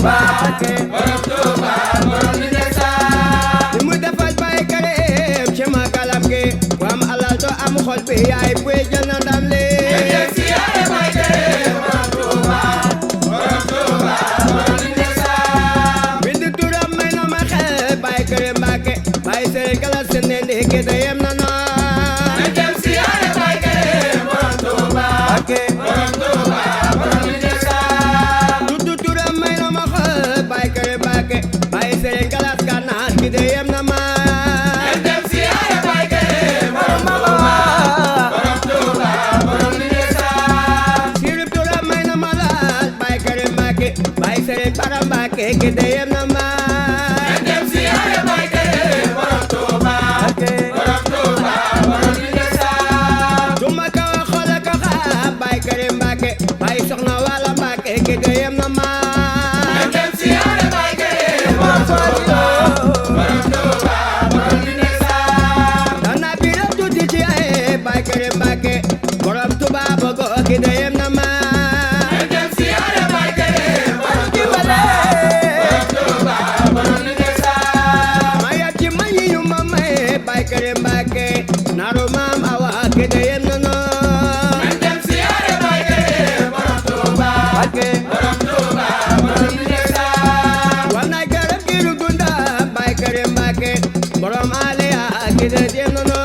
Touba borom Touba borom li des li mu defal Baye Karim ci magalam gi ku am alal to am xol bi yaay buy jël na ndam li dem siyaare Baye Karim borom Touba borom li des bind turam may na ma xel Baye Karim Mbacké Baye Serigne Galas ne ndeke dayem na na dem siyaare Baye Karim borom Touba borom li des Serigne Galas Gànnaar gi de yem na ma dem siyaare Baye Karim borom Touba borom li des sirib turam may na ma laal Baye Karim Mbacké Baye Serigne Bara Mbacké gi de yem na ma dem siyaare Baye Karim borom Touba borom li des duma ka xoole ko xaar Baye Karim Mbacké Baye Soxna Wala Mbacké gi de yem na ma dem siyaare Baye Karim borom Touba borom li des dana biram tuuti ci ay Baye Karim Mbacké borom Touba bogo gi de yem na ma dem siyaare Baye Karim borom Touba borom li des ma yab ci ma yi ñu ma may Baye Karim Mbacké naaru maam awa gi de yem na no dem siyaare Baye Karim borom Touba borom li des wana garab gi lu dunda Baye Karim Mbacké borom aliya gi de yem na no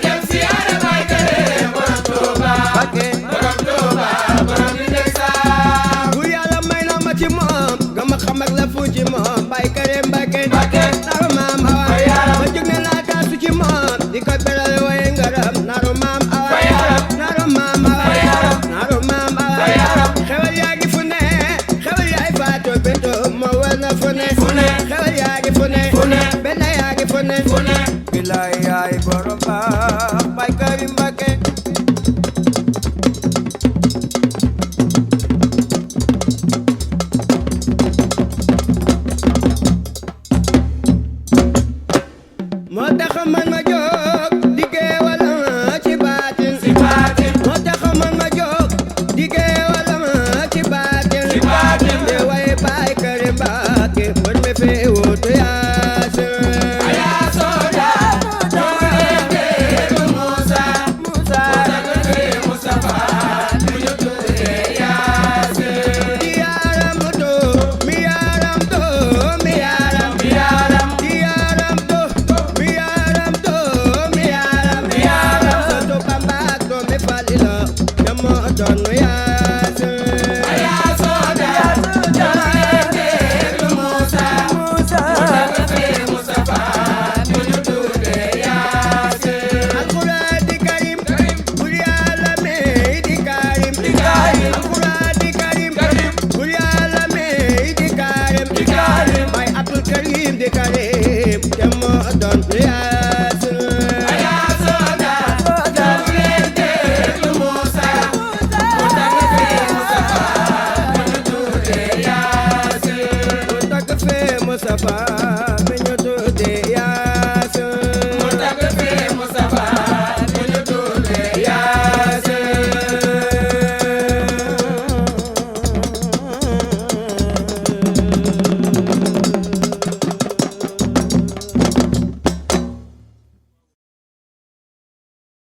dem siyaare Baye Karim borom Touba borom li des bu Yàlla may na ma ci moom nga ma xam ak la fu ci moom Baye Karim Mbacké naaru maam awa ma jóg ne laa taasu ci moom di ko beral way ngaram naaru maam awa xewal yaa ngi fu ne xewal yaay faatu beto moo war na fu ne xewal yaa ngi fu ne benn yaa ngi fu ne bilaay yaay borom baax Baye Karim Mbacké moo tax man ma jóg diggee wala ci baatin moo tax man ma jóg diggee wala ci baatin de way Baye Karim Mbacké war me fee wootu yaase Mustafa